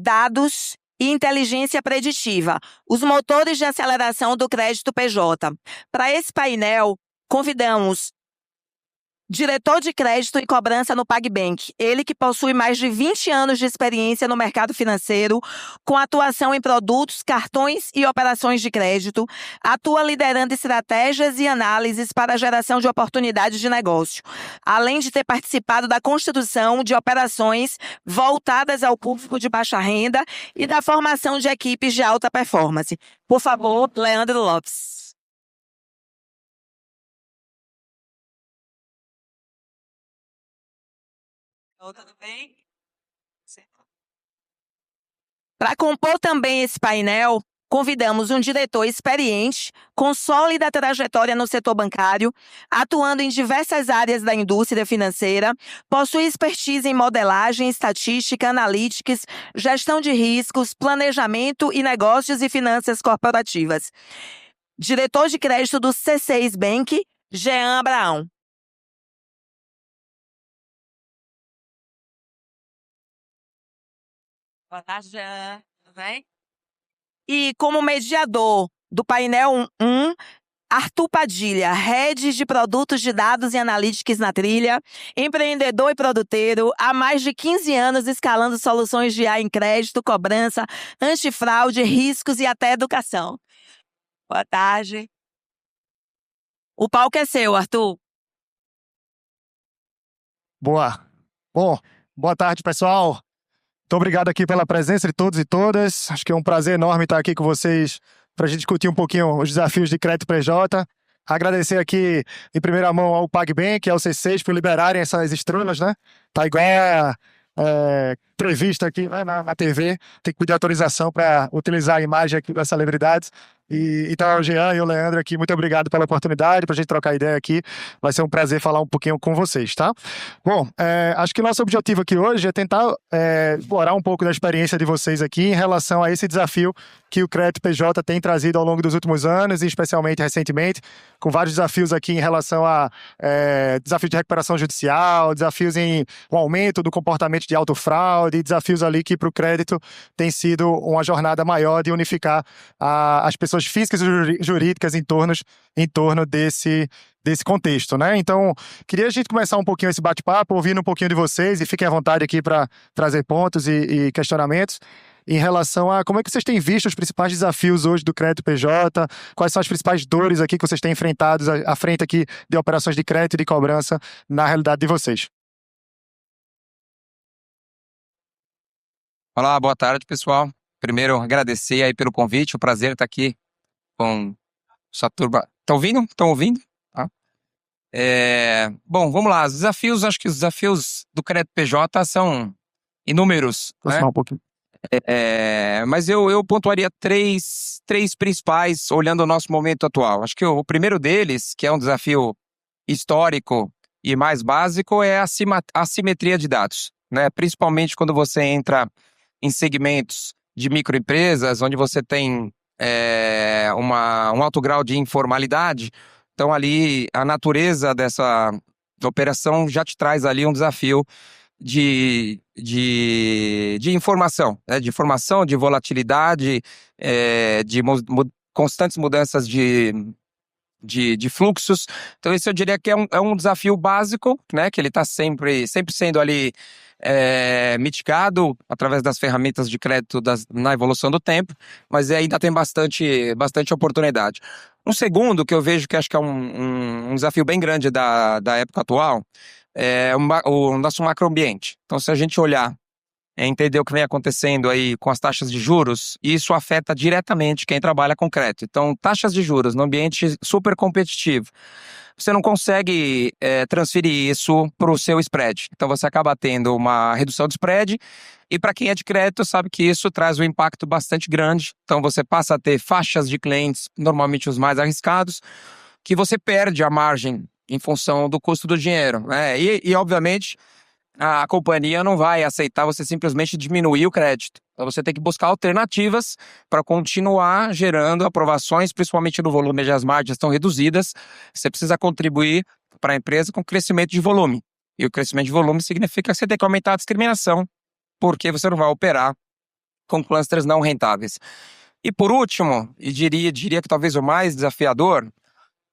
dados e inteligência preditiva, os motores de aceleração do crédito PJ. Para esse painel, convidamos diretor de crédito e cobrança no PagBank, ele que possui mais de 20 anos de experiência no mercado financeiro, com atuação em produtos, cartões e operações de crédito, atua liderando estratégias e análises para a geração de oportunidades de negócio, além de ter participado da construção de operações voltadas ao público de baixa renda e da formação de equipes de alta performance. Por favor, Leandro Lopes. Tudo bem? Para compor também esse painel, convidamos um diretor experiente, com sólida trajetória no setor bancário, atuando em diversas áreas da indústria financeira, possui expertise em modelagem, estatística, analytics, gestão de riscos, planejamento e negócios e finanças corporativas. Diretor de crédito do C6 Bank, Jean Abraão. Boa tarde, Jean. Tudo bem? E como mediador do painel 1, Arthur Padilha, Head de Produtos de Dados e Analytics na Trilha, empreendedor e produteiro, há mais de 15 anos escalando soluções de IA em crédito, cobrança, antifraude, riscos e até educação. Boa tarde. O palco é seu, Arthur. Boa. Bom, boa tarde, pessoal. Muito obrigado aqui pela presença de todos e todas. Acho que é um prazer enorme estar aqui com vocês para a gente discutir um pouquinho os desafios de crédito PJ. Agradecer aqui em primeira mão ao PagBank e ao C6 por liberarem essas estrelas, né? Tá igual entrevista aqui, né, na TV. Tem que pedir autorização para utilizar a imagem aqui das celebridades. Então, o Jean e o Leandro aqui, muito obrigado pela oportunidade, para a gente trocar ideia aqui. Vai ser um prazer falar um pouquinho com vocês, tá? Bom, acho que o nosso objetivo aqui hoje é tentar explorar um pouco da experiência de vocês aqui em relação a esse desafio que o crédito PJ tem trazido ao longo dos últimos anos, e especialmente recentemente, com vários desafios aqui em relação a desafios de recuperação judicial, desafios em um aumento do comportamento de autofraude, desafios ali que para o crédito tem sido uma jornada maior de unificar as pessoas físicas e jurídicas em torno desse contexto, né? Então, queria a gente começar um pouquinho esse bate-papo, ouvindo um pouquinho de vocês, e fiquem à vontade aqui para trazer pontos e questionamentos em relação a como é que vocês têm visto os principais desafios hoje do crédito PJ, quais são as principais dores aqui que vocês têm enfrentados à frente aqui de operações de crédito e de cobrança na realidade de vocês. Olá, boa tarde, pessoal. Primeiro, agradecer aí pelo convite, o prazer estar aqui com essa turma. Estão ouvindo? Estão ouvindo? Tá. Bom, vamos lá. Acho que os desafios do crédito PJ são inúmeros, né? Um pouquinho. Mas eu pontuaria três principais, olhando o nosso momento atual. Acho que o primeiro deles, que é um desafio histórico e mais básico, é a assimetria de dados, né? Principalmente quando você entra em segmentos de microempresas, onde você tem um alto grau de informalidade. Então, ali, a natureza dessa operação já te traz ali um desafio de informação, né? De informação, de volatilidade, de constantes mudanças de fluxos. Então, esse eu diria que é um desafio básico, né? Que ele está sempre sendo ali mitigado através das ferramentas de crédito na evolução do tempo, mas ainda tem bastante oportunidade. Um segundo que eu vejo que acho que é um desafio bem grande da época atual é o nosso macroambiente. Então, se a gente olhar entender o que vem acontecendo aí com as taxas de juros, isso afeta diretamente quem trabalha com crédito. Então, taxas de juros no ambiente super competitivo, você não consegue transferir isso para o seu spread. Então, você acaba tendo uma redução do spread, e para quem é de crédito sabe que isso traz um impacto bastante grande. Então, você passa a ter faixas de clientes, normalmente os mais arriscados, que você perde a margem em função do custo do dinheiro, né? E obviamente, a companhia não vai aceitar você simplesmente diminuir o crédito. Então você tem que buscar alternativas para continuar gerando aprovações, principalmente no volume, onde as margens estão reduzidas. Você precisa contribuir para a empresa com crescimento de volume. E o crescimento de volume significa que você tem que aumentar a discriminação, porque você não vai operar com clusters não rentáveis. E por último, e diria que talvez o mais desafiador,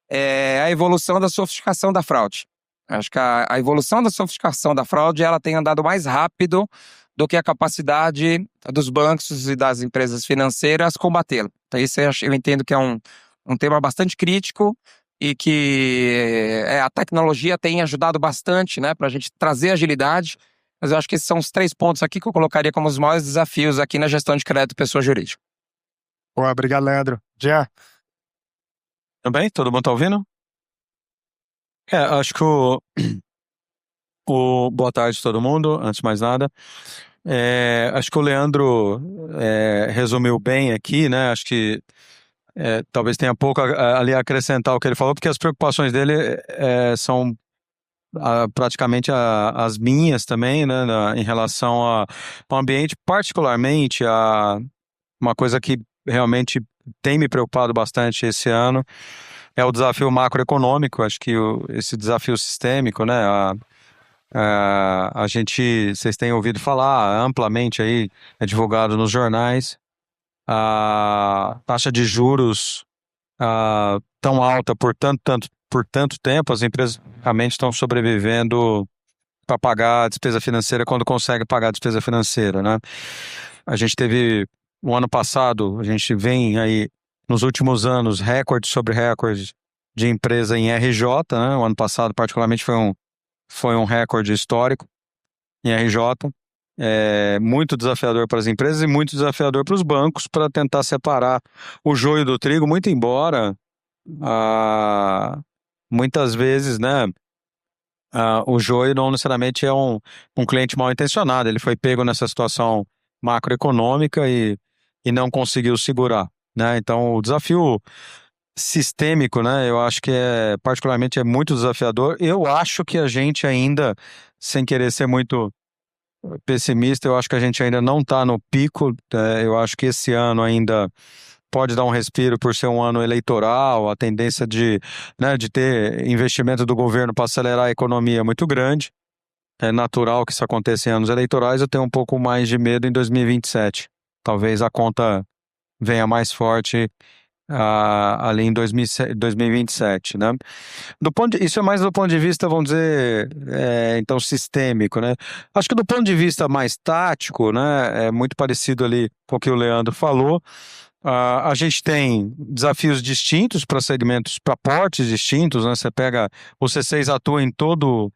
é a evolução da sofisticação da fraude. Acho que a evolução da sofisticação da fraude ela tem andado mais rápido do que a capacidade dos bancos e das empresas financeiras combatê-la. Então isso eu entendo que é um tema bastante crítico e que a tecnologia tem ajudado bastante, né, para a gente trazer agilidade, mas eu acho que esses são os 3 pontos aqui que eu colocaria como os maiores desafios aqui na gestão de crédito pessoa jurídica. Boa, obrigado, Leandro. Jean. Também? Todo mundo tá ouvindo? Acho que boa tarde a todo mundo, antes de mais nada. Acho que o Leandro resumiu bem aqui, né? Acho que talvez tenha pouco ali a acrescentar o que ele falou, porque as preocupações dele são praticamente as minhas também, né? Em relação ao ambiente, particularmente uma coisa que realmente tem me preocupado bastante esse ano é o desafio macroeconômico. Acho que esse desafio sistêmico, né? Vocês têm ouvido falar amplamente aí, é divulgado nos jornais, a taxa de juros tão alta por tanto tempo, as empresas realmente estão sobrevivendo para pagar a despesa financeira quando conseguem pagar a despesa financeira, né? A gente teve, no ano passado, a gente vem aí, nos últimos anos, recorde sobre recorde de empresa em RJ, né? O ano passado, particularmente, foi um recorde histórico em RJ. Muito desafiador para as empresas e muito desafiador para os bancos para tentar separar o joio do trigo, muito embora muitas vezes, né, o joio não necessariamente é um cliente mal intencionado, ele foi pego nessa situação macroeconômica e não conseguiu segurar, né? Então o desafio sistêmico, né, eu acho que particularmente é muito desafiador. Eu acho que a gente ainda, sem querer ser muito pessimista, eu acho que a gente ainda não está no pico. Eu acho que esse ano ainda pode dar um respiro por ser um ano eleitoral, a tendência de ter investimento do governo para acelerar a economia é muito grande. É natural que isso aconteça em anos eleitorais. Eu tenho um pouco mais de medo em 2027. Talvez a conta venha mais forte ali em 2027, né? Isso é mais do ponto de vista, vamos dizer, então sistêmico, né? Acho que do ponto de vista mais tático, né, é muito parecido ali com o que o Leandro falou. A gente tem desafios distintos para segmentos, para portes distintos, né? Você pega, o C6 atua em todo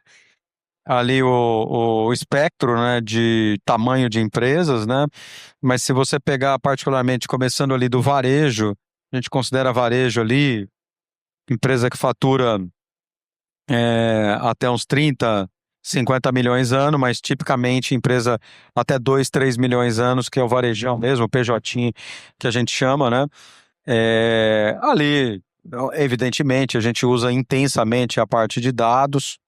ali o espectro, né, de tamanho de empresas, né? Mas se você pegar particularmente começando ali do varejo, a gente considera varejo ali empresa que fatura até uns 30, 50 milhões ano, mas tipicamente empresa até 2, 3 milhões anos, que é o varejão mesmo, o PJ que a gente chama, né? Ali, evidentemente, a gente usa intensamente a parte de dados,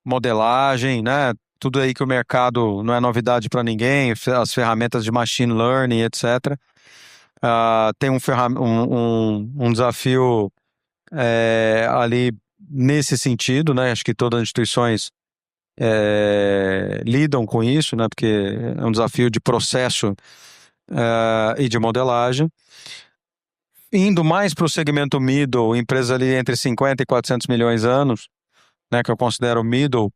modelagem, né? Tudo aí que o mercado não é novidade para ninguém, as ferramentas de machine learning, etc. Tem um desafio ali nesse sentido, né? Acho que todas as instituições lidam com isso, né? Porque é um desafio de processo e de modelagem. Indo mais para o segmento middle, empresa ali entre 50 e 400 milhões anos, né? Que eu considero middle,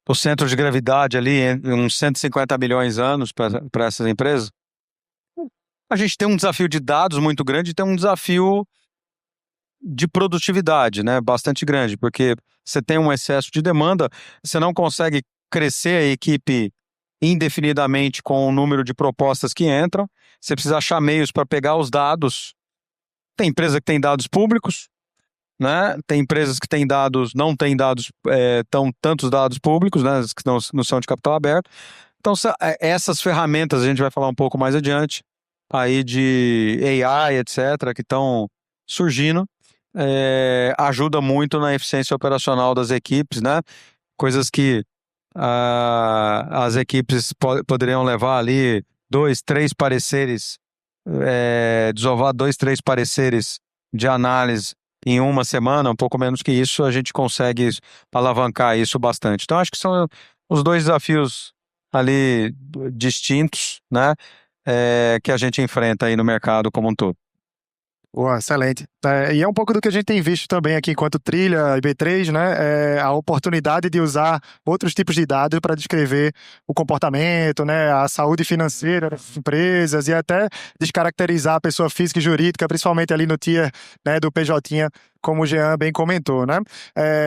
o centro de gravidade ali, uns 150 milhões anos para essas empresas. A gente tem um desafio de dados muito grande e tem um desafio de produtividade, né, bastante grande, porque você tem um excesso de demanda, você não consegue crescer a equipe indefinidamente com o número de propostas que entram, você precisa achar meios para pegar os dados. Tem empresa que tem dados públicos, né? Tem empresas que têm dados, não têm dados, tantos dados públicos, né, que não são de capital aberto. Então, essas ferramentas, a gente vai falar um pouco mais adiante, aí de AI, etc., que estão surgindo, ajuda muito na eficiência operacional das equipes, né? Coisas que as equipes poderiam levar ali 2, 3 pareceres, desovar 2, 3 pareceres de análise em uma semana, um pouco menos que isso, a gente consegue alavancar isso bastante. Então, acho que são os dois desafios ali distintos, né? Que a gente enfrenta aí no mercado como um todo. Boa, excelente. E é um pouco do que a gente tem visto também aqui enquanto Trilha e B3, né? A oportunidade de usar outros tipos de dados para descrever o comportamento, né? A saúde financeira das empresas e até descaracterizar a pessoa física e jurídica, principalmente ali no tier, né, do PJ, como o Jean bem comentou, né?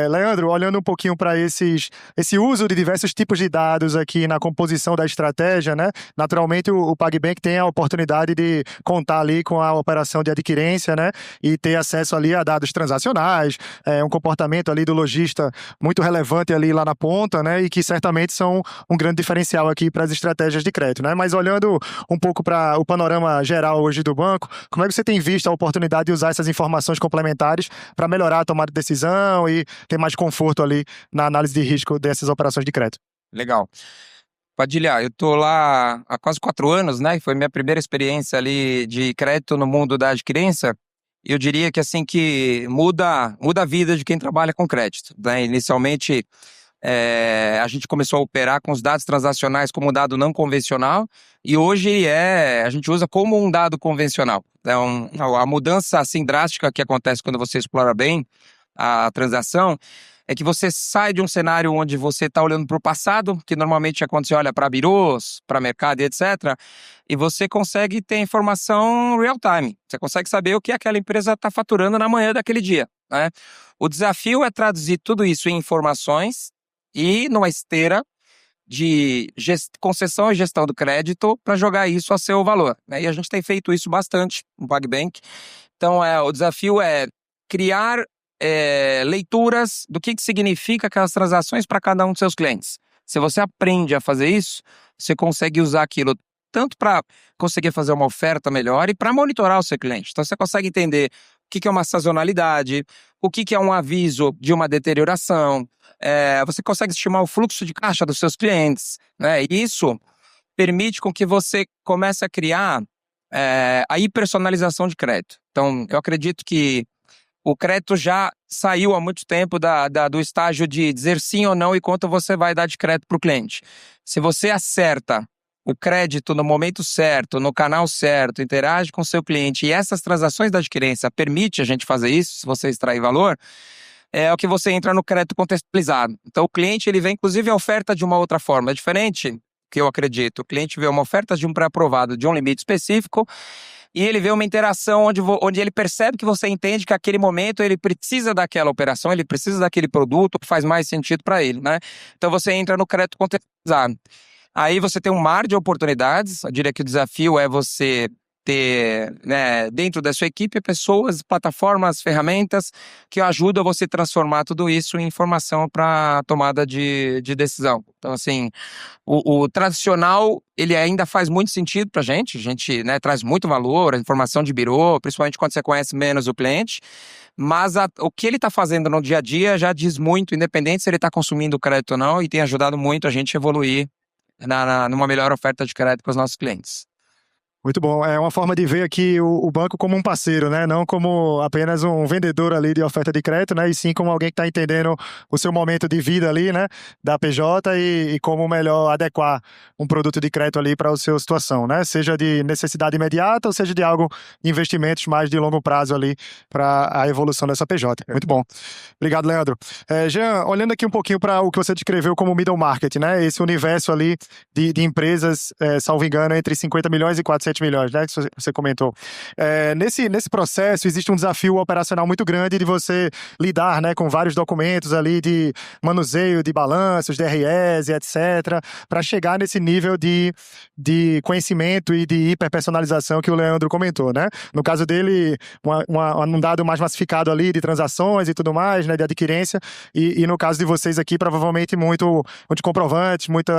Leandro, olhando um pouquinho para esse uso de diversos tipos de dados aqui na composição da estratégia, né? Naturalmente o PagBank tem a oportunidade de contar ali com a operação de adquirência, né? E ter acesso ali a dados transacionais, um comportamento ali do lojista muito relevante ali lá na ponta, né? E que certamente são um grande diferencial aqui para as estratégias de crédito, né? Mas olhando um pouco para o panorama geral hoje do banco, como é que você tem visto a oportunidade de usar essas informações complementares para melhorar a tomada de decisão e ter mais conforto ali na análise de risco dessas operações de crédito? Legal. Padilha, eu tô lá há quase 4 anos, né? E foi minha primeira experiência ali de crédito no mundo da adquirência. Eu diria que assim que muda a vida de quem trabalha com crédito, né? Inicialmente, a gente começou a operar com os dados transacionais como dado não convencional e hoje a gente usa como um dado convencional. Então, a mudança assim drástica que acontece quando você explora bem a transação é que você sai de um cenário onde você está olhando para o passado, que normalmente é quando você olha para birôs, para mercado e etc., e você consegue ter informação real time. Você consegue saber o que aquela empresa está faturando na manhã daquele dia, né? O desafio é traduzir tudo isso em informações e numa esteira de concessão e gestão do crédito para jogar isso a seu valor, né? E a gente tem feito isso bastante no PagBank. Então, o desafio é criar leituras do que significa aquelas transações para cada um dos seus clientes. Se você aprende a fazer isso, você consegue usar aquilo tanto para conseguir fazer uma oferta melhor e para monitorar o seu cliente. Então, você consegue entender o que é uma sazonalidade, o que é um aviso de uma deterioração, você consegue estimar o fluxo de caixa dos seus clientes, né? E isso permite com que você comece a criar a hipersonalização de crédito. Então, eu acredito que o crédito já saiu há muito tempo do estágio de dizer sim ou não e quanto você vai dar de crédito para o cliente. Se você acerta o crédito no momento certo, no canal certo, interage com o seu cliente e essas transações da adquirência permite a gente fazer isso, se você extrair valor, é o que você entra no crédito contextualizado. Então o cliente ele vê inclusive a oferta de uma outra forma, é diferente, que eu acredito. O cliente vê uma oferta de um pré-aprovado de um limite específico e ele vê uma interação onde ele percebe que você entende que naquele momento ele precisa daquela operação, ele precisa daquele produto, faz mais sentido para ele, né? Então você entra no crédito contextualizado. Aí você tem um mar de oportunidades. Eu diria que o desafio é você ter, né, dentro da sua equipe, pessoas, plataformas, ferramentas que ajudam você a transformar tudo isso em informação para tomada de decisão. Então, assim, o tradicional, ele ainda faz muito sentido para a gente, né, traz muito valor, a informação de birô, principalmente quando você conhece menos o cliente, mas o que ele está fazendo no dia a dia já diz muito, independente se ele está consumindo crédito ou não, e tem ajudado muito a gente a evoluir numa melhor oferta de crédito para os nossos clientes. Muito bom. É uma forma de ver aqui o banco como um parceiro, né? Não como apenas um vendedor ali de oferta de crédito, né? E sim como alguém que está entendendo o seu momento de vida ali, né? Da PJ e como melhor adequar um produto de crédito ali para a sua situação, né? Seja de necessidade imediata ou seja de algo de investimentos mais de longo prazo ali para a evolução dessa PJ. Muito bom. Obrigado, Leandro. Jean, olhando aqui um pouquinho para o que você descreveu como middle market, né? Esse universo ali de empresas, salvo engano, entre 50 milhões e 400 milhões, né, que você comentou. Nesse processo existe um desafio operacional muito grande de você lidar, né, com vários documentos ali de manuseio de balanços, DRS e etc, para chegar nesse nível de conhecimento e de hiperpersonalização que o Leandro comentou, né? No caso dele, um dado mais massificado ali de transações e tudo mais, né, de adquirência, e no caso de vocês aqui, provavelmente muito de comprovantes, muito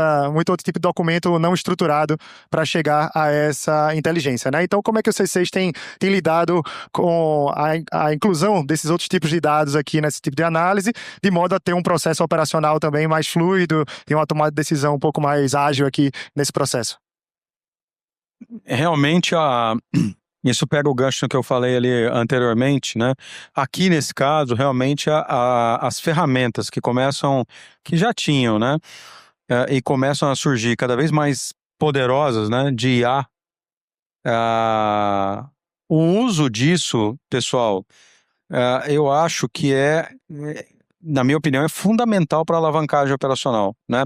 outro tipo de documento não estruturado para chegar a essa inteligência, né? Então, como é que vocês têm lidado com a inclusão desses outros tipos de dados aqui nesse tipo de análise, de modo a ter um processo operacional também mais fluido e uma tomada de decisão um pouco mais ágil aqui nesse processo? Realmente, isso pega o gancho que eu falei ali anteriormente, né? Aqui nesse caso, realmente as ferramentas que já tinham, né? e começam a surgir cada vez mais poderosas, né, de IA. O uso disso, pessoal, eu acho que na minha opinião, é fundamental para a alavancagem operacional, né?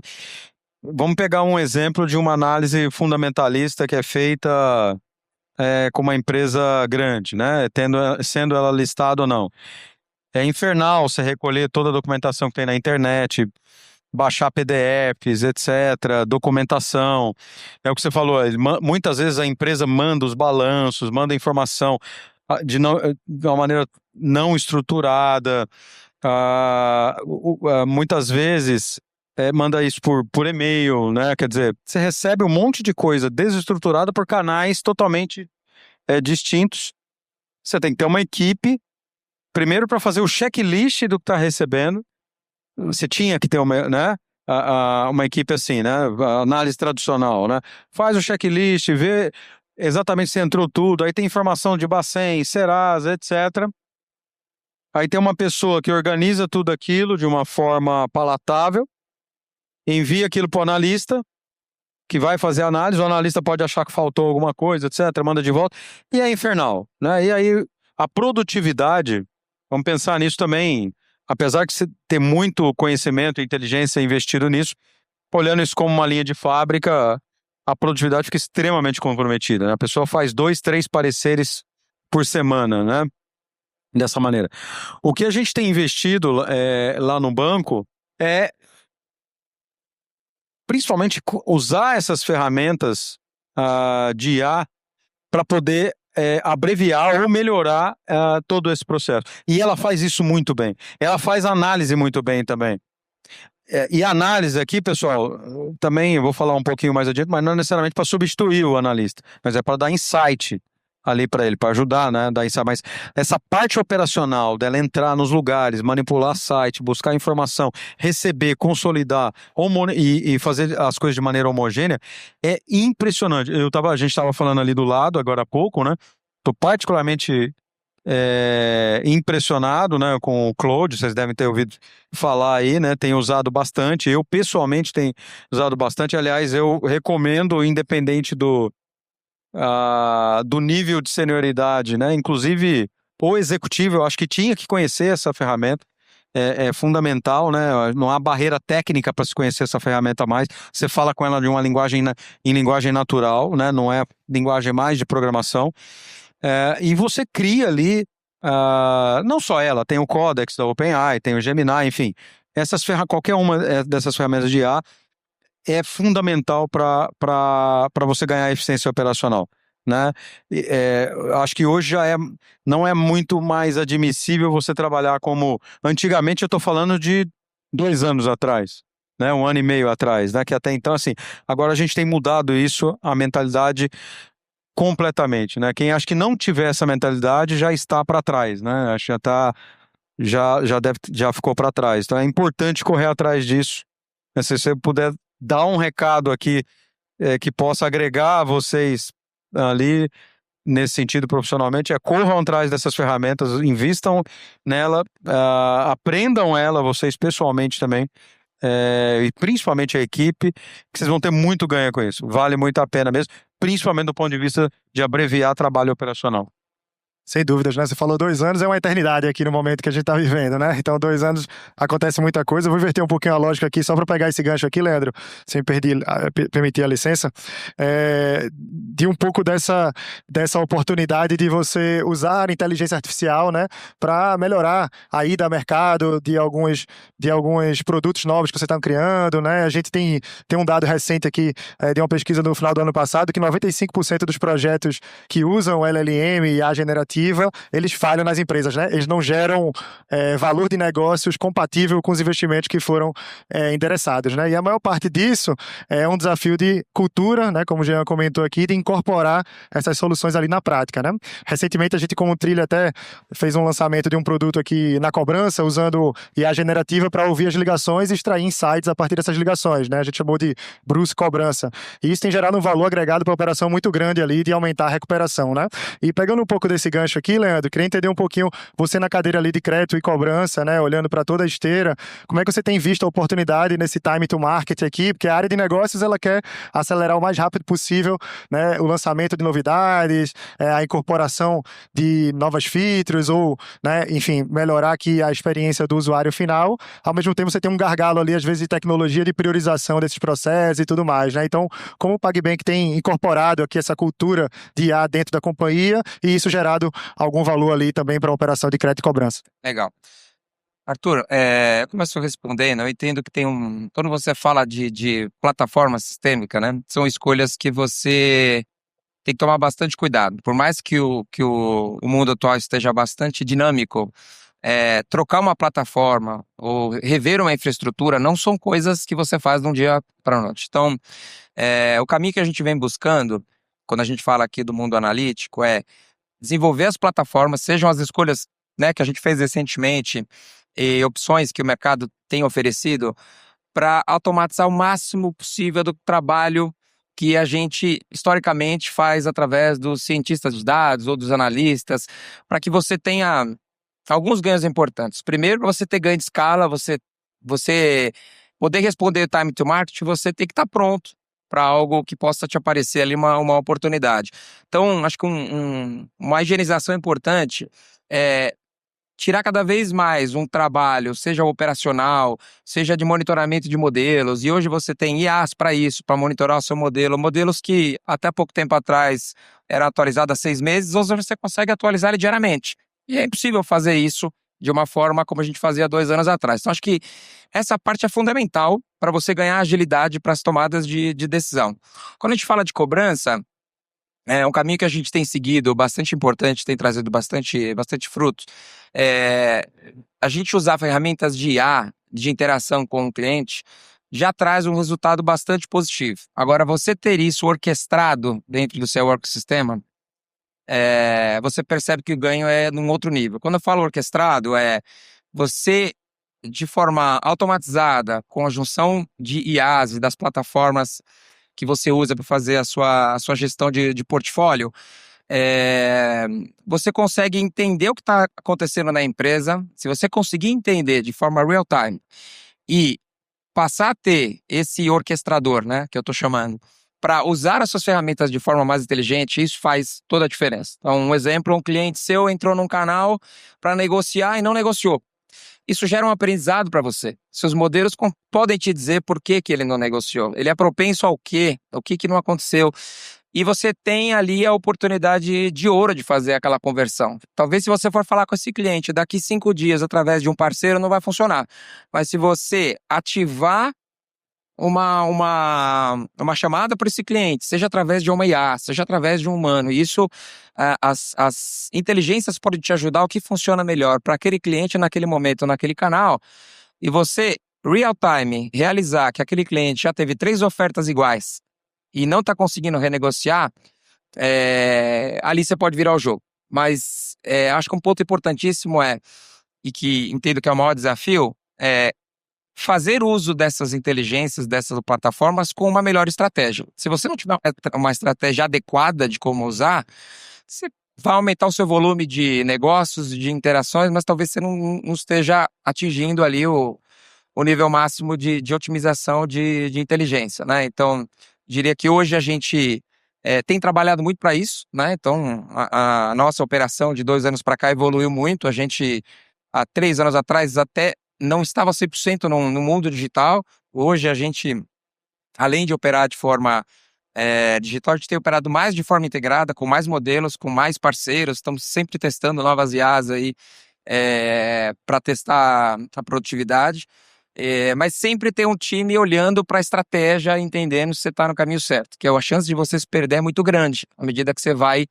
Vamos pegar um exemplo de uma análise fundamentalista que é feita com uma empresa grande, né? Sendo ela listada ou não. É infernal você recolher toda a documentação que tem na internet, baixar PDFs, etc., documentação. É o que você falou, muitas vezes a empresa manda os balanços, manda informação de uma maneira não estruturada. Muitas vezes manda isso por e-mail, né? Quer dizer, você recebe um monte de coisa desestruturada por canais totalmente distintos. Você tem que ter uma equipe, primeiro para fazer o checklist do que está recebendo. Você tinha que ter uma equipe assim, né? Análise tradicional, né? Faz o checklist, vê exatamente se entrou tudo, aí tem informação de Bacen, Serasa, etc. Aí tem uma pessoa que organiza tudo aquilo de uma forma palatável, envia aquilo para o analista, que vai fazer a análise, o analista pode achar que faltou alguma coisa, etc., manda de volta, e é infernal, né? E aí a produtividade, vamos pensar nisso também, apesar de você ter muito conhecimento e inteligência investido nisso, olhando isso como uma linha de fábrica, a produtividade fica extremamente comprometida, né? A pessoa faz 2, 3 pareceres por semana, né? Dessa maneira. O que a gente tem investido lá no banco é principalmente usar essas ferramentas de IA para poder abreviar ou melhorar todo esse processo. E ela faz isso muito bem. Ela faz análise muito bem também. E análise aqui, pessoal, também eu vou falar um pouquinho mais adiante, mas não é necessariamente para substituir o analista, mas é para dar insight ali para ele, para ajudar, né, dar insight. Mas essa parte operacional dela entrar nos lugares, manipular site, buscar informação, receber, consolidar e fazer as coisas de maneira homogênea é impressionante. A gente estava falando ali do lado agora há pouco, né? Estou particularmente impressionado, né, com o Claude, vocês devem ter ouvido falar aí, né, tenho usado bastante, eu pessoalmente tenho usado bastante, aliás, eu recomendo, independente do nível de senioridade, né, inclusive o executivo, eu acho que tinha que conhecer essa ferramenta, é fundamental, né, não há barreira técnica para se conhecer essa ferramenta mais, você fala com ela de uma linguagem em linguagem natural, né, não é linguagem mais de programação. E você cria ali, não só ela, tem o Codex da OpenAI, tem o Gemini, enfim, qualquer uma dessas ferramentas de IA é fundamental para você ganhar eficiência operacional, né? Acho que hoje não é muito mais admissível você trabalhar como antigamente. Eu estou falando de 2 anos atrás, né? 1 ano e meio atrás, né? Que até então, assim, agora a gente tem mudado isso, a mentalidade completamente, né? Quem acha que não tiver essa mentalidade já está para trás, né? Acho que já ficou para trás. Então é importante correr atrás disso. Se você puder dar um recado aqui que possa agregar a vocês ali nesse sentido profissionalmente, corram atrás dessas ferramentas, invistam nela, aprendam ela, vocês pessoalmente também, e principalmente a equipe, que vocês vão ter muito ganho com isso. Vale muito a pena mesmo, principalmente do ponto de vista de abreviar trabalho operacional. Sem dúvidas, né? Você falou 2 anos, é uma eternidade aqui no momento que a gente está vivendo, né? Então, 2 anos acontece muita coisa. Eu vou inverter um pouquinho a lógica aqui, só para pegar esse gancho aqui, Leandro, sem permitir a licença, de um pouco dessa oportunidade de você usar a inteligência artificial, né, para melhorar a ida ao mercado de alguns produtos novos que você está criando, né? A gente tem um dado recente aqui de uma pesquisa no final do ano passado que 95% dos projetos que usam LLM e a generativa, eles falham nas empresas, né? Eles não geram valor de negócios compatível com os investimentos que foram endereçados, né? E a maior parte disso é um desafio de cultura, né? Como o Jean comentou aqui, de incorporar essas soluções ali na prática, né? Recentemente a gente, como Trilha, até fez um lançamento de um produto aqui na cobrança, usando IA generativa para ouvir as ligações e extrair insights a partir dessas ligações, né? A gente chamou de Bruce Cobrança. E isso tem gerado um valor agregado para a operação muito grande ali de aumentar a recuperação, né? E pegando um pouco desse gancho gancho aqui, Leandro, queria entender um pouquinho, você na cadeira ali de crédito e cobrança, né, olhando para toda a esteira, como é que você tem visto a oportunidade nesse time to market aqui? Porque a área de negócios, ela quer acelerar o mais rápido possível, né, o lançamento de novidades, a incorporação de novas features ou, né, enfim, melhorar aqui a experiência do usuário final. Ao mesmo tempo, você tem um gargalo ali, às vezes, de tecnologia de priorização desses processos e tudo mais, né? Então, como o PagBank tem incorporado aqui essa cultura de IA dentro da companhia e isso gerado algum valor ali também para a operação de crédito e cobrança? Legal. Arthur, eu começo respondendo, eu entendo que quando você fala de plataforma sistêmica, né, são escolhas que você tem que tomar bastante cuidado. Por mais que o mundo atual esteja bastante dinâmico, trocar uma plataforma ou rever uma infraestrutura não são coisas que você faz de um dia para a noite. Então, o caminho que a gente vem buscando, quando a gente fala aqui do mundo analítico, é desenvolver as plataformas, sejam as escolhas, né, que a gente fez recentemente e opções que o mercado tem oferecido para automatizar o máximo possível do trabalho que a gente historicamente faz através dos cientistas de dados ou dos analistas, para que você tenha alguns ganhos importantes. Primeiro, para você ter ganho de escala, você poder responder time to market, você tem que estar pronto para algo que possa te aparecer ali uma oportunidade. Então, acho que uma higienização importante é tirar cada vez mais um trabalho, seja operacional, seja de monitoramento de modelos, e hoje você tem IAs para isso, para monitorar o seu modelo, modelos que até pouco tempo atrás eram atualizados há 6 meses, hoje você consegue atualizar ele diariamente. E é impossível fazer isso de uma forma como a gente fazia 2 anos atrás. Então, acho que essa parte é fundamental para você ganhar agilidade para as tomadas de decisão. Quando a gente fala de cobrança, é um caminho que a gente tem seguido, bastante importante, tem trazido bastante frutos. A gente usar ferramentas de IA, de interação com o cliente, já traz um resultado bastante positivo. Agora, você ter isso orquestrado dentro do seu ecossistema, você percebe que o ganho é num outro nível. Quando eu falo orquestrado, você, de forma automatizada, com a junção de IAs e das plataformas que você usa para fazer a sua gestão de portfólio, você consegue entender o que está acontecendo na empresa. Se você conseguir entender de forma real time e passar a ter esse orquestrador, né, que eu estou chamando, para usar as suas ferramentas de forma mais inteligente, isso faz toda a diferença. Então, um exemplo, um cliente seu entrou num canal para negociar e não negociou. Isso gera um aprendizado para você. Seus modelos podem te dizer por que ele não negociou. Ele é propenso ao quê? O que não aconteceu? E você tem ali a oportunidade de ouro de fazer aquela conversão. Talvez se você for falar com esse cliente daqui 5 dias através de um parceiro, não vai funcionar. Mas se você ativar uma chamada para esse cliente, seja através de uma IA, seja através de um humano. Isso, as inteligências podem te ajudar o que funciona melhor para aquele cliente naquele momento, naquele canal, e você, real time, realizar que aquele cliente já teve 3 ofertas iguais e não está conseguindo renegociar, ali você pode virar o jogo. Mas acho que um ponto importantíssimo e que entendo que é o maior desafio, fazer uso dessas inteligências, dessas plataformas com uma melhor estratégia. Se você não tiver uma estratégia adequada de como usar, você vai aumentar o seu volume de negócios, de interações, mas talvez você não esteja atingindo ali o nível máximo de otimização de inteligência, né? Então, diria que hoje a gente tem trabalhado muito para isso, né? Então, a nossa operação de 2 anos para cá evoluiu muito. A gente, há 3 anos atrás, até não estava 100% no mundo digital. Hoje a gente, além de operar de forma digital, a gente tem operado mais de forma integrada, com mais modelos, com mais parceiros. Estamos sempre testando novas IAs aí para testar a produtividade. Mas sempre tem um time olhando para a estratégia, entendendo se você está no caminho certo, que a chance de você se perder é muito grande, à medida que você vai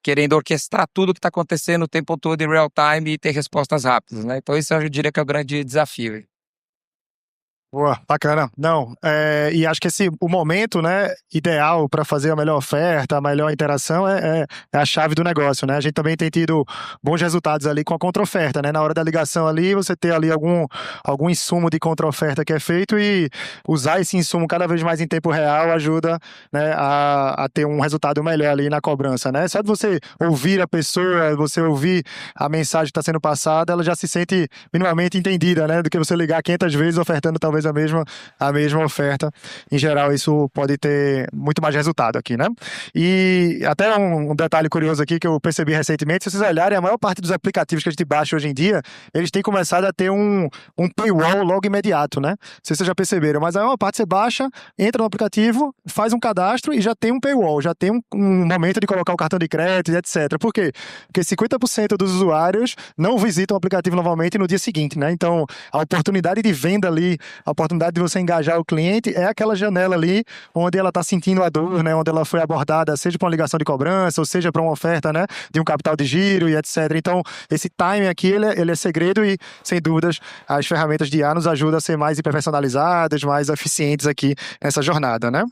querendo orquestrar tudo o que está acontecendo o tempo todo em real time e ter respostas rápidas, né? Então, isso eu diria que é o grande desafio. Boa, bacana. Não, e acho que o momento, né, ideal para fazer a melhor oferta, a melhor interação é a chave do negócio, né? A gente também tem tido bons resultados ali com a contra-oferta, né? Na hora da ligação ali, você ter ali algum insumo de contra-oferta que é feito e usar esse insumo cada vez mais em tempo real ajuda, né, a ter um resultado melhor ali na cobrança, né? Só de você ouvir a pessoa, você ouvir a mensagem que está sendo passada, ela já se sente minimamente entendida, né? Do que você ligar 500 vezes ofertando talvez a mesma oferta. Em geral, isso pode ter muito mais resultado aqui, né? E até um detalhe curioso aqui que eu percebi recentemente, se vocês olharem, a maior parte dos aplicativos que a gente baixa hoje em dia, eles têm começado a ter um paywall logo imediato, né? Não sei se vocês já perceberam, mas a maior parte você baixa, entra no aplicativo, faz um cadastro e já tem um paywall, já tem um momento de colocar o cartão de crédito e etc. Por quê? Porque 50% dos usuários não visitam o aplicativo novamente no dia seguinte, né? Então, a oportunidade de venda ali, a oportunidade de você engajar o cliente é aquela janela ali onde ela está sentindo a dor, né? Onde ela foi abordada, seja para uma ligação de cobrança, ou seja para uma oferta, né, de um capital de giro e etc. Então, esse timing aqui, ele é segredo e, sem dúvidas, as ferramentas de IA nos ajudam a ser mais hiperpersonalizadas, mais eficientes aqui nessa jornada, né?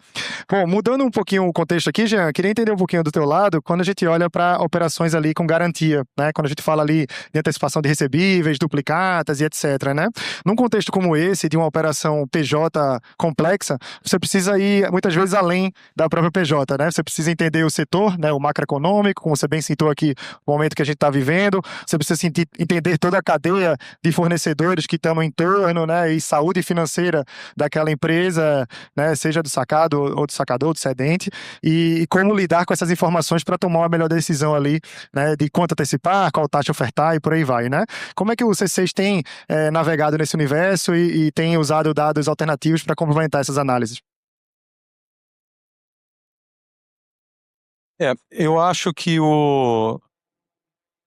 Bom, mudando um pouquinho o contexto aqui, Jean, queria entender um pouquinho do teu lado, quando a gente olha para operações ali com garantia, né? Quando a gente fala ali de antecipação de recebíveis, duplicatas e etc, né? Num contexto como esse, de uma operação PJ complexa, você precisa ir muitas vezes além da própria PJ, né? Você precisa entender o setor, né? O macroeconômico, como você bem citou aqui, o momento que a gente está vivendo. Você precisa entender toda a cadeia de fornecedores que estão no entorno, né? E saúde financeira daquela empresa, né? Seja do sacado ou do sacador, do cedente, e como lidar com essas informações para tomar uma melhor decisão ali, né? De quanto antecipar, qual taxa ofertar e por aí vai, né? Como é que o C6 tem navegado nesse universo e tem usado dados alternativos para complementar essas análises? Eu acho que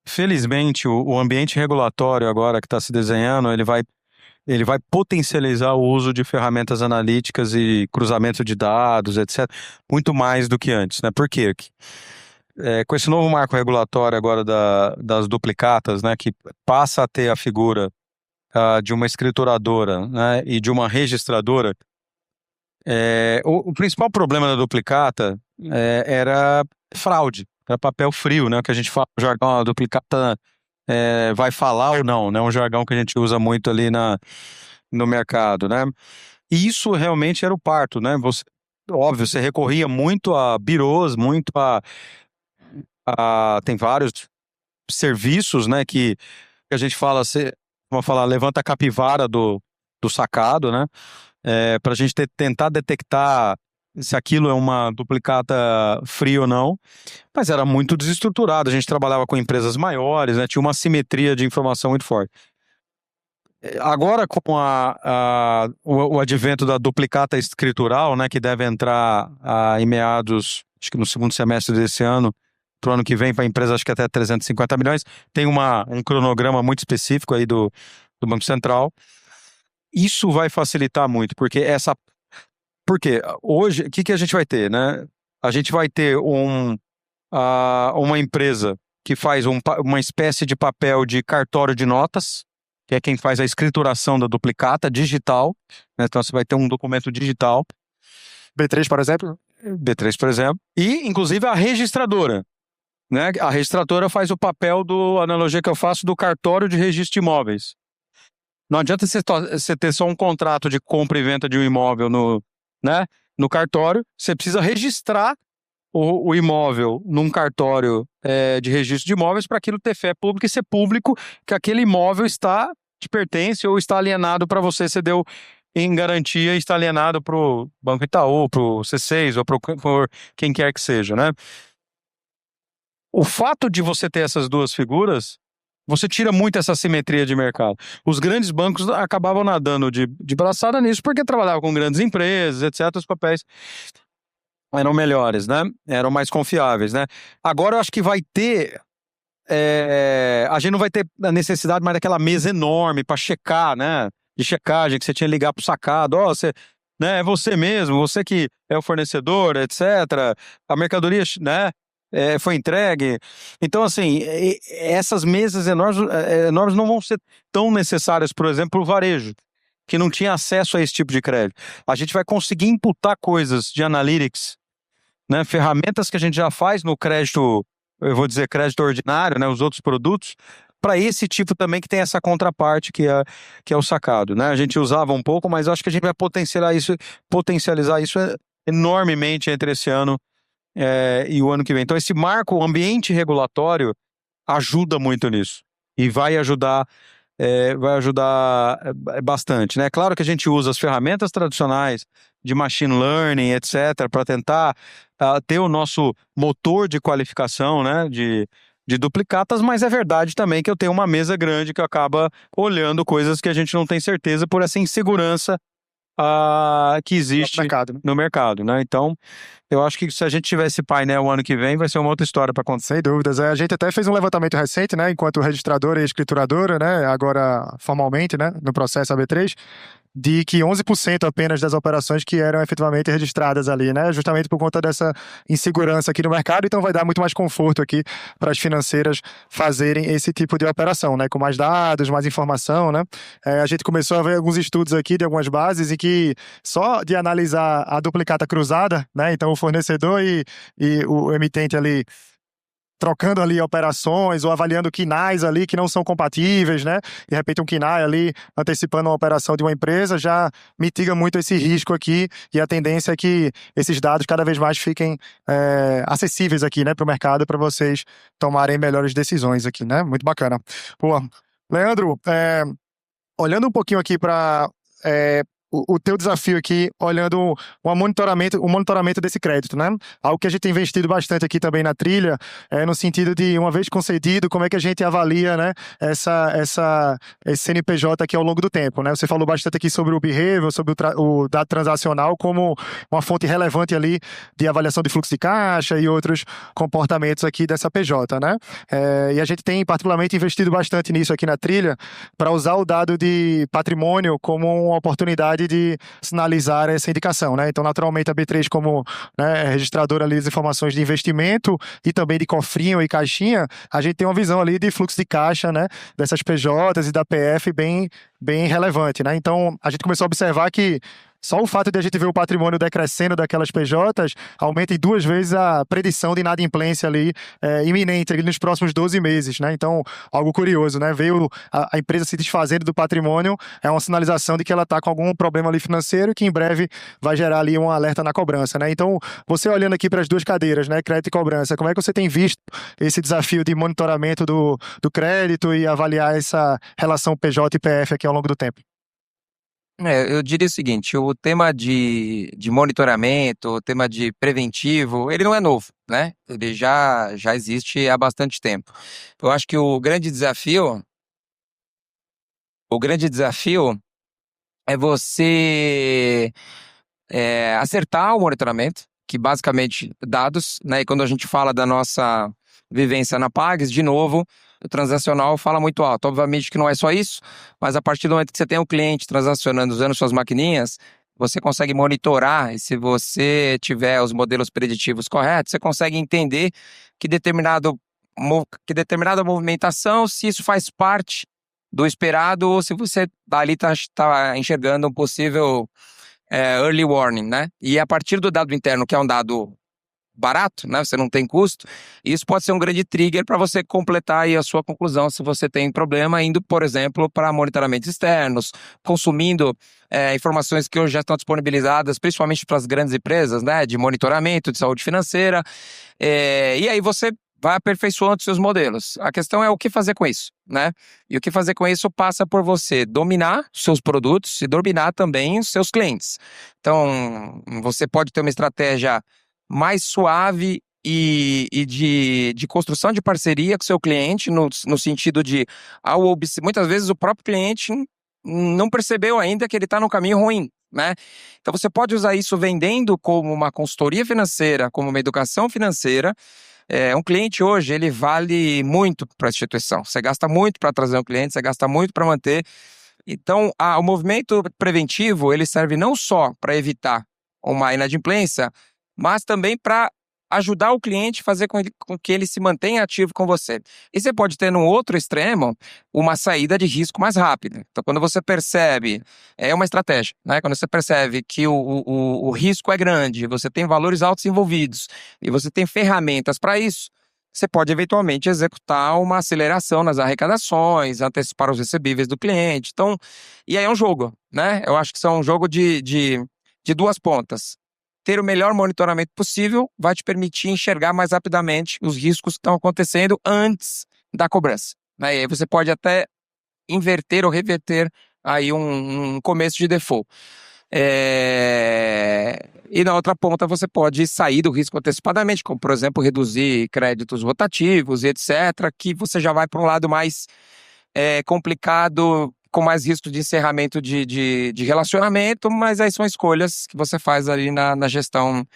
felizmente, o ambiente regulatório agora que está se desenhando, ele vai potencializar o uso de ferramentas analíticas e cruzamento de dados, etc., muito mais do que antes, né? Por quê? Com esse novo marco regulatório agora das duplicatas, né, que passa a ter a figura de uma escrituradora, né, e de uma registradora, o principal problema da duplicata era fraude, era papel frio, né, que a gente fala, o jargão, a duplicata vai falar ou não, né, um jargão que a gente usa muito ali no mercado, né. E isso realmente era o parto, né, óbvio, você recorria muito a birôs, muito tem vários serviços, né, que a gente fala, vamos falar, levanta a capivara do sacado, né, para a gente tentar detectar se aquilo é uma duplicata fria ou não, mas era muito desestruturado, a gente trabalhava com empresas maiores, né, tinha uma assimetria de informação muito forte. Agora, com o advento da duplicata escritural, né, que deve entrar em meados, acho que no segundo semestre desse ano, para o ano que vem, para a empresa, acho que até 350 milhões, tem um cronograma muito específico aí do Banco Central. Isso vai facilitar muito, porque hoje, o que a gente vai ter, né? A gente vai ter uma empresa que faz uma espécie de papel de cartório de notas, que é quem faz a escrituração da duplicata digital, né? Então você vai ter um documento digital. B3, por exemplo? B3, por exemplo. E, inclusive, a registradora, né? A registradora faz o papel a analogia que eu faço do cartório de registro de imóveis. Não adianta você ter só um contrato de compra e venda de um imóvel no cartório, você precisa registrar o imóvel num cartório de registro de imóveis para aquilo ter fé pública e ser público que aquele imóvel te pertence ou está alienado para você deu em garantia e está alienado para o Banco Itaú, para o C6 ou para quem quer que seja, né? O fato de você ter essas duas figuras, você tira muito essa simetria de mercado. Os grandes bancos acabavam nadando de braçada nisso porque trabalhavam com grandes empresas, etc. Os papéis eram melhores, né? Eram mais confiáveis, né? Agora eu acho que vai ter... a gente não vai ter a necessidade mais daquela mesa enorme para checar, né? De checagem, que você tinha que ligar para o sacado. Né, é você mesmo, você que é o fornecedor, etc. A mercadoria, né? Foi entregue. Então, assim, essas mesas enormes não vão ser tão necessárias, por exemplo, para o varejo. que não tinha acesso a esse tipo de crédito. A gente vai conseguir imputar coisas de analytics, né, ferramentas que a gente já faz no crédito, eu vou dizer crédito ordinário, né, os outros produtos, para esse tipo também que tem essa contraparte que é o sacado, né? A gente usava um pouco, mas acho que a gente vai potencializar isso enormemente entre esse ano e o ano que vem. Então esse marco, o ambiente regulatório ajuda muito nisso e vai ajudar bastante, né? Claro que a gente usa as ferramentas tradicionais de machine learning, etc., para tentar ter o nosso motor de qualificação, né? De duplicatas, mas é verdade também que eu tenho uma mesa grande que acaba olhando coisas que a gente não tem certeza por essa insegurança que existe no mercado, né? Então, eu acho que se a gente tiver esse painel o ano que vem, vai ser uma outra história para acontecer. Sem dúvidas. A gente até fez um levantamento recente, né, enquanto registradora e escrituradora, né, agora formalmente, né, no processo AB3, de que 11% apenas das operações que eram efetivamente registradas ali, né, justamente por conta dessa insegurança aqui no mercado. Então vai dar muito mais conforto aqui para as financeiras fazerem esse tipo de operação, né, com mais dados, mais informação, né. A gente começou a ver alguns estudos aqui de algumas bases em que só de analisar a duplicata cruzada, né, então o fornecedor e o emitente ali trocando ali operações ou avaliando quinais ali que não são compatíveis, né? De repente um quinai ali antecipando uma operação de uma empresa já mitiga muito esse risco aqui e a tendência é que esses dados cada vez mais fiquem acessíveis aqui, né, para o mercado para vocês tomarem melhores decisões aqui, né? Muito bacana. Pô, Leandro, olhando um pouquinho aqui para o teu desafio aqui, olhando o monitoramento desse crédito, né? Algo que a gente tem investido bastante aqui também na trilha, no sentido de, uma vez concedido, como é que a gente avalia, né, esse CNPJ aqui ao longo do tempo, né? Você falou bastante aqui sobre o behavior, sobre o dado transacional como uma fonte relevante ali de avaliação de fluxo de caixa e outros comportamentos aqui dessa PJ, né? E a gente tem particularmente investido bastante nisso aqui na trilha para usar o dado de patrimônio como uma oportunidade de sinalizar essa indicação, né? Então, naturalmente, a B3 como, né, registradora ali das informações de investimento e também de cofrinho e caixinha, a gente tem uma visão ali de fluxo de caixa, né, dessas PJs e da PF bem relevante, né? Então, a gente começou a observar que só o fato de a gente ver o patrimônio decrescendo daquelas PJs aumenta em 2 vezes a predição de inadimplência ali iminente ali nos próximos 12 meses, né? Então, algo curioso, né? Veio a empresa se desfazendo do patrimônio, é uma sinalização de que ela está com algum problema ali financeiro que em breve vai gerar ali um alerta na cobrança, né? Então, você olhando aqui para as duas cadeiras, né, crédito e cobrança, como é que você tem visto esse desafio de monitoramento do crédito e avaliar essa relação PJ e PF aqui ao longo do tempo? Eu diria o seguinte, o tema de monitoramento, o tema de preventivo, ele não é novo, né? Ele já existe há bastante tempo. Eu acho que o grande desafio é você acertar o monitoramento, que basicamente dados, né? E quando a gente fala da nossa vivência na Pags, de novo, o transacional fala muito alto. Obviamente que não é só isso, mas a partir do momento que você tem um cliente transacionando usando suas maquininhas, você consegue monitorar, e se você tiver os modelos preditivos corretos, você consegue entender que determinada movimentação, se isso faz parte do esperado ou se você ali está enxergando um possível early warning, né? E a partir do dado interno, que é um dado barato, né? Você não tem custo, isso pode ser um grande trigger para você completar aí a sua conclusão se você tem problema, indo, por exemplo, para monitoramentos externos, consumindo informações que hoje já estão disponibilizadas, principalmente para as grandes empresas, né? De monitoramento, de saúde financeira, e aí você vai aperfeiçoando seus modelos. A questão é o que fazer com isso, né? E o que fazer com isso passa por você dominar seus produtos e dominar também os seus clientes. Então, você pode ter uma estratégia mais suave e de construção de parceria com seu cliente, no sentido de, muitas vezes o próprio cliente não percebeu ainda que ele está no caminho ruim, né? Então você pode usar isso vendendo como uma consultoria financeira, como uma educação financeira. Um cliente hoje, ele vale muito para a instituição. Você gasta muito para trazer um cliente, você gasta muito para manter. Então, o movimento preventivo, ele serve não só para evitar uma inadimplência, mas também para ajudar o cliente, fazer com que ele se mantenha ativo com você. E você pode ter no outro extremo uma saída de risco mais rápida. Então, quando você percebe, é uma estratégia, né? Quando você percebe que o risco é grande, você tem valores altos envolvidos e você tem ferramentas para isso, você pode eventualmente executar uma aceleração nas arrecadações, antecipar os recebíveis do cliente. Então, e aí é um jogo, né? Eu acho que são um jogo de duas pontas. Ter o melhor monitoramento possível vai te permitir enxergar mais rapidamente os riscos que estão acontecendo antes da cobrança, né? E aí você pode até inverter ou reverter aí um começo de default. E na outra ponta você pode sair do risco antecipadamente, como por exemplo reduzir créditos rotativos e etc., que você já vai para um lado mais complicado, com mais risco de encerramento de relacionamento, mas aí são escolhas que você faz ali na gestão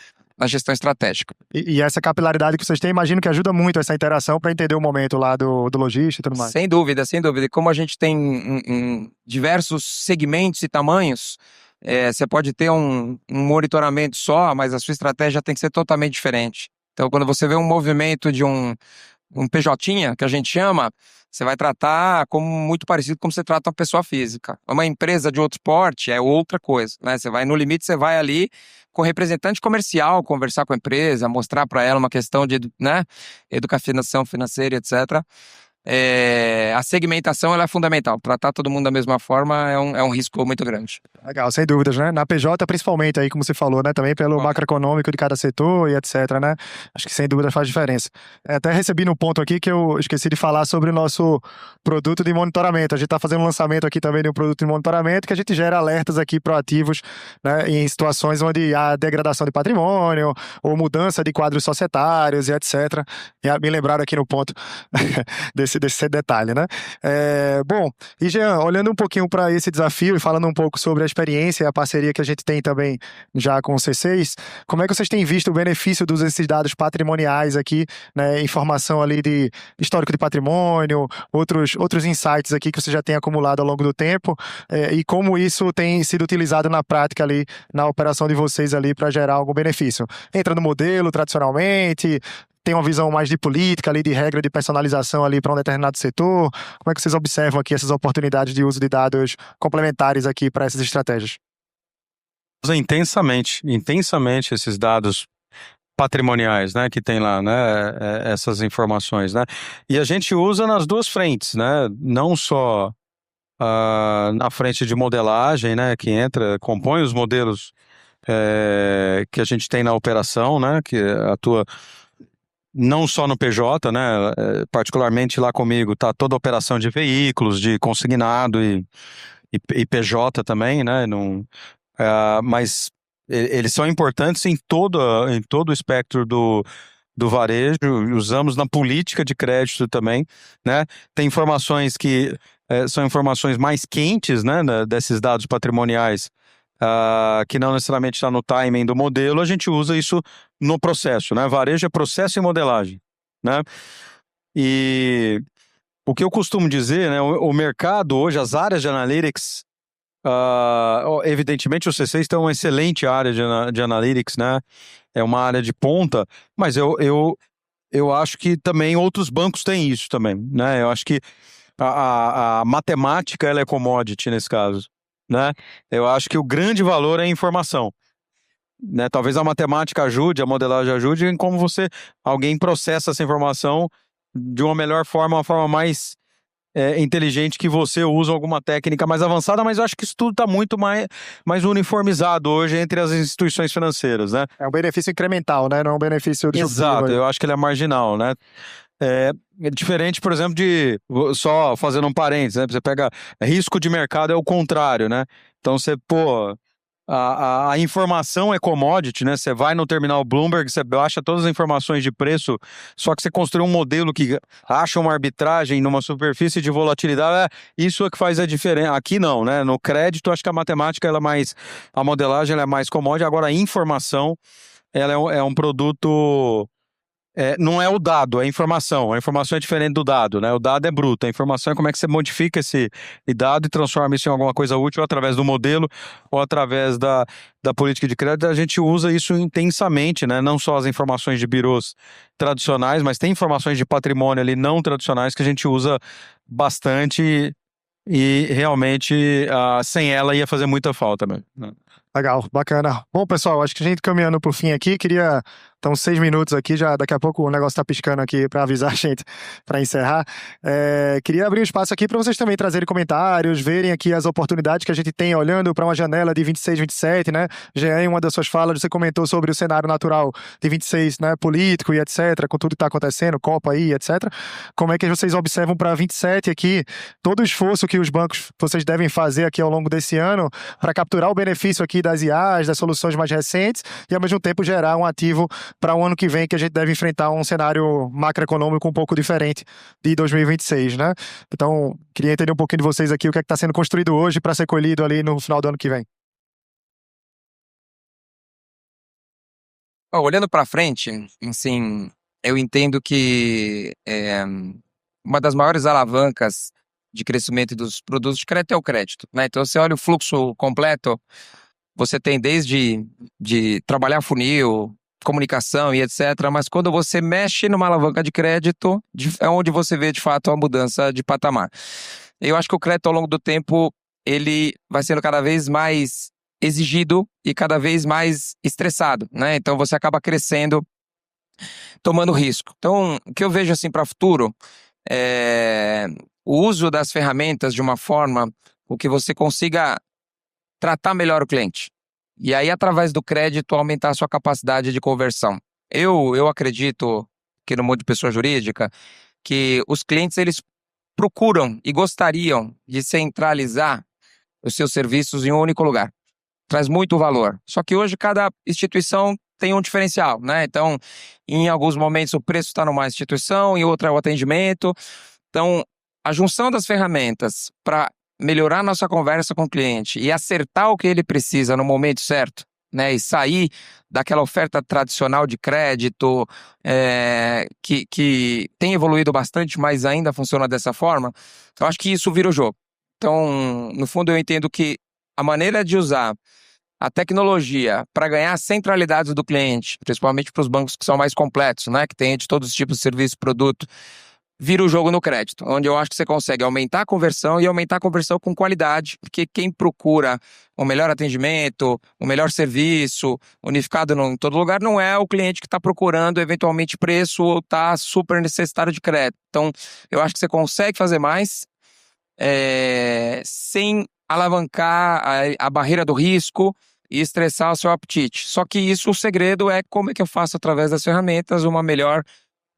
estratégica. E essa capilaridade que vocês têm, imagino que ajuda muito essa interação para entender o momento lá do lojista e tudo mais. Sem dúvida, sem dúvida. E como a gente tem diversos segmentos e tamanhos, você pode ter um monitoramento só, mas a sua estratégia tem que ser totalmente diferente. Então, quando você vê um movimento de um PJ, que a gente chama, você vai tratar como muito parecido como você trata uma pessoa física. Uma empresa de outro porte é outra coisa, né? Você vai, no limite, você vai ali com o representante comercial, conversar com a empresa, mostrar para ela uma questão de, né, educação financeira, etc. A segmentação ela é fundamental. Tratar todo mundo da mesma forma é um risco muito grande. Legal, sem dúvidas, né? Na PJ, principalmente, aí, como você falou, né? Também pelo macroeconômico de cada setor e etc, né? Acho que sem dúvida faz diferença. Até recebi no ponto aqui que eu esqueci de falar sobre o nosso produto de monitoramento. A gente está fazendo um lançamento aqui também de um produto de monitoramento que a gente gera alertas aqui proativos, né? Em situações onde há degradação de patrimônio ou mudança de quadros societários e etc. E me lembraram aqui no ponto desse detalhe, né? Bom, e Jean, olhando um pouquinho para esse desafio e falando um pouco sobre a experiência e a parceria que a gente tem também já com o C6, como é que vocês têm visto o benefício desses dados patrimoniais aqui, né? Informação ali de histórico de patrimônio, outros insights aqui que você já tem acumulado ao longo do tempo, e como isso tem sido utilizado na prática ali, na operação de vocês ali para gerar algum benefício. Entra no modelo tradicionalmente, tem uma visão mais de política ali, de regra de personalização ali para um determinado setor? Como é que vocês observam aqui essas oportunidades de uso de dados complementares aqui para essas estratégias? Usa intensamente esses dados patrimoniais, né, que tem lá, né, essas informações, né? E a gente usa nas duas frentes, né? Não só na frente de modelagem, né, que compõe os modelos que a gente tem na operação, né, que atua não só no PJ, né, particularmente lá comigo, tá toda a operação de veículos, de consignado e PJ também, né, mas eles são importantes em todo o espectro do varejo, usamos na política de crédito também, né, tem informações que são informações mais quentes, né, desses dados patrimoniais, que não necessariamente está no timing do modelo, a gente usa isso no processo, né? Varejo é processo e modelagem, né? E o que eu costumo dizer, né? O mercado hoje, as áreas de analytics, evidentemente o C6 tem uma excelente área de analytics, né? É uma área de ponta, mas eu acho que também outros bancos têm isso também, né? Eu acho que a matemática ela é commodity nesse caso, né? Eu acho que o grande valor é a informação, né? Talvez a matemática ajude, a modelagem ajude em como alguém processa essa informação de uma melhor forma, uma forma mais inteligente, que você usa alguma técnica mais avançada, mas eu acho que isso tudo está muito mais uniformizado hoje entre as instituições financeiras, né? É um benefício incremental, né? Não é um benefício disruptivo. Exato, eu acho que ele é marginal, né? É diferente, por exemplo, só fazendo um parênteses, né? Você pega risco de mercado, é o contrário, né? Então a informação é commodity, né? Você vai no terminal Bloomberg, você baixa todas as informações de preço, só que você construiu um modelo que acha uma arbitragem numa superfície de volatilidade, isso é que faz a diferença. Aqui não, né? No crédito, acho que a matemática, a modelagem ela é mais commodity, agora a informação, ela é um produto não é o dado, é a informação. A informação é diferente do dado, né? O dado é bruto, a informação é como é que você modifica esse dado e transforma isso em alguma coisa útil através do modelo ou através da política de crédito. A gente usa isso intensamente, né? Não só as informações de birôs tradicionais, mas tem informações de patrimônio ali não tradicionais que a gente usa bastante e realmente sem ela ia fazer muita falta mesmo, né? Legal, bacana. Bom, pessoal, acho que a gente caminhando pro fim aqui, queria então 6 minutos aqui, já daqui a pouco o negócio tá piscando aqui para avisar a gente para encerrar. Queria abrir um espaço aqui para vocês também trazerem comentários, verem aqui as oportunidades que a gente tem olhando para uma janela de 26, 27, né? Jean, em uma das suas falas, você comentou sobre o cenário natural de 26, né? Político e etc, com tudo que tá acontecendo, Copa aí, etc. Como é que vocês observam para 27 aqui, todo o esforço que os bancos, vocês devem fazer aqui ao longo desse ano para capturar o benefício aqui das IAs, das soluções mais recentes e ao mesmo tempo gerar um ativo para o ano que vem, que a gente deve enfrentar um cenário macroeconômico um pouco diferente de 2026, né? Então, queria entender um pouquinho de vocês aqui, o que é que está sendo construído hoje para ser colhido ali no final do ano que vem. Olhando para frente, assim, eu entendo que uma das maiores alavancas de crescimento dos produtos de crédito é o crédito, né? Então, você olha o fluxo completo, você tem desde de trabalhar funil, comunicação e etc. Mas quando você mexe numa alavanca de crédito, é onde você vê de fato a mudança de patamar. Eu acho que o crédito ao longo do tempo ele vai sendo cada vez mais exigido e cada vez mais estressado, né? Então você acaba crescendo, tomando risco. Então, o que eu vejo assim para o futuro é o uso das ferramentas de uma forma com que você consiga tratar melhor o cliente. E aí, através do crédito, aumentar a sua capacidade de conversão. Eu acredito que no mundo de pessoa jurídica, que os clientes eles procuram e gostariam de centralizar os seus serviços em um único lugar. Traz muito valor. Só que hoje cada instituição tem um diferencial, né? Então, em alguns momentos o preço está numa instituição, em outra é o atendimento. Então, a junção das ferramentas para melhorar nossa conversa com o cliente e acertar o que ele precisa no momento certo, né? E sair daquela oferta tradicional de crédito que tem evoluído bastante, mas ainda funciona dessa forma. Eu acho que isso vira o jogo. Então, no fundo, eu entendo que a maneira de usar a tecnologia para ganhar as centralidades do cliente, principalmente para os bancos que são mais completos, né? Que tem de todos os tipos de serviço e produto, vira o jogo no crédito, onde eu acho que você consegue aumentar a conversão e aumentar a conversão com qualidade, porque quem procura um melhor atendimento, um melhor serviço, unificado em todo lugar, não é o cliente que está procurando eventualmente preço ou está super necessitado de crédito. Então, eu acho que você consegue fazer mais sem alavancar a barreira do risco e estressar o seu apetite. Só que isso, o segredo é como é que eu faço através das ferramentas uma melhor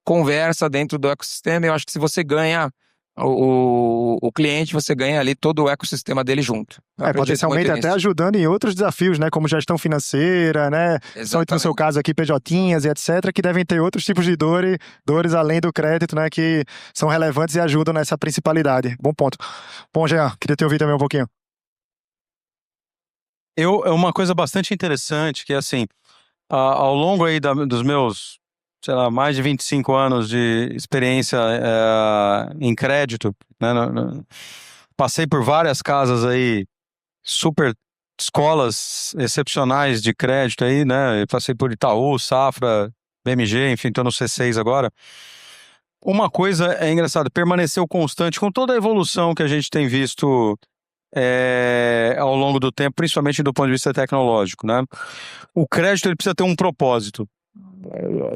conversa dentro do ecossistema. Eu acho que se você ganha o cliente, você ganha ali todo o ecossistema dele junto. Potencialmente até ajudando em outros desafios, né? Como gestão financeira, né? Só no seu caso aqui, PJinhas e etc., que devem ter outros tipos de dores além do crédito, né? Que são relevantes e ajudam nessa principalidade. Bom ponto. Bom, Jean, queria te ouvir também um pouquinho. É uma coisa bastante interessante, que assim, ao longo aí dos meus, sei lá, mais de 25 anos de experiência em crédito, né? Passei por várias casas aí, super escolas excepcionais de crédito aí, né? Passei por Itaú, Safra, BMG, enfim, estou no C6 agora. Uma coisa é engraçada, permaneceu constante com toda a evolução que a gente tem visto ao longo do tempo, principalmente do ponto de vista tecnológico, né? O crédito ele precisa ter um propósito.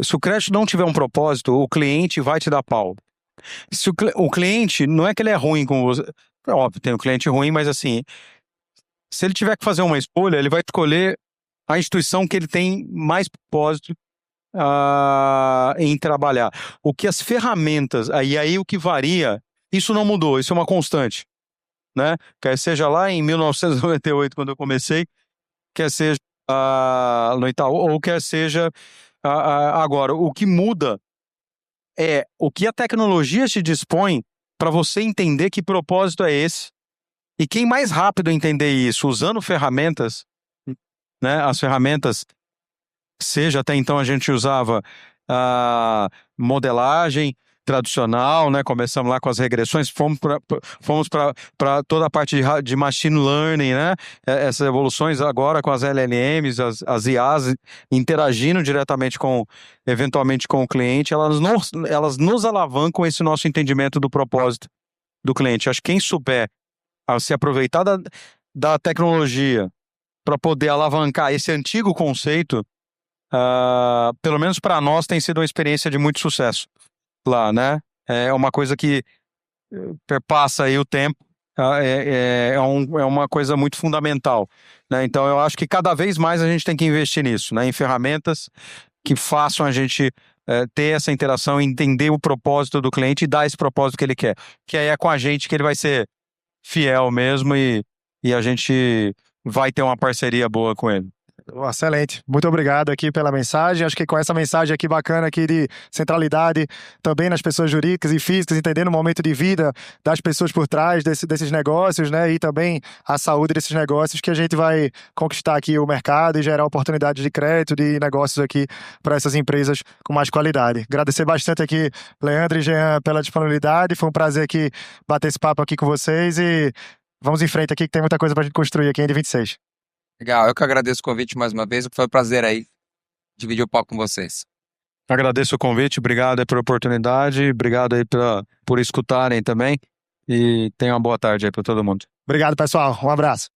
Se o crédito não tiver um propósito, o cliente vai te dar pau. Se o cliente, não é que ele é ruim com você, é óbvio, tem um cliente ruim, mas assim, se ele tiver que fazer uma escolha, ele vai escolher a instituição que ele tem mais propósito em trabalhar. O que as ferramentas, aí o que varia, isso não mudou, isso é uma constante, né? Quer seja lá em 1998, quando eu comecei, quer seja no Itaú, ou quer seja agora. O que muda é o que a tecnologia te dispõe para você entender que propósito é esse. E quem mais rápido entender isso, usando ferramentas, né? As ferramentas, seja até então a gente usava modelagem tradicional, né? Começamos lá com as regressões, fomos para toda a parte de machine learning, né? Essas evoluções agora com as LLMs, as IAs interagindo diretamente eventualmente com o cliente, elas nos alavancam esse nosso entendimento do propósito do cliente. Acho que quem souber se aproveitar da tecnologia para poder alavancar esse antigo conceito, pelo menos para nós tem sido uma experiência de muito sucesso lá, né? É uma coisa que perpassa aí o tempo, é uma coisa muito fundamental, né? Então eu acho que cada vez mais a gente tem que investir nisso, né? Em ferramentas que façam a gente ter essa interação, entender o propósito do cliente e dar esse propósito que ele quer. Que aí é com a gente que ele vai ser fiel mesmo e a gente vai ter uma parceria boa com ele. Excelente. Muito obrigado aqui pela mensagem. Acho que com essa mensagem aqui bacana aqui de centralidade também nas pessoas jurídicas e físicas, entendendo o momento de vida das pessoas por trás desses negócios, né? E também a saúde desses negócios, que a gente vai conquistar aqui o mercado e gerar oportunidades de crédito, de negócios aqui para essas empresas com mais qualidade. Agradecer bastante aqui, Leandro e Jean, pela disponibilidade. Foi um prazer aqui bater esse papo aqui com vocês e vamos em frente aqui, que tem muita coisa para a gente construir aqui em 26. Legal, eu que agradeço o convite mais uma vez, foi um prazer aí dividir o palco com vocês. Agradeço o convite, obrigado aí pela oportunidade, obrigado aí por escutarem também e tenham uma boa tarde aí para todo mundo. Obrigado, pessoal. Um abraço.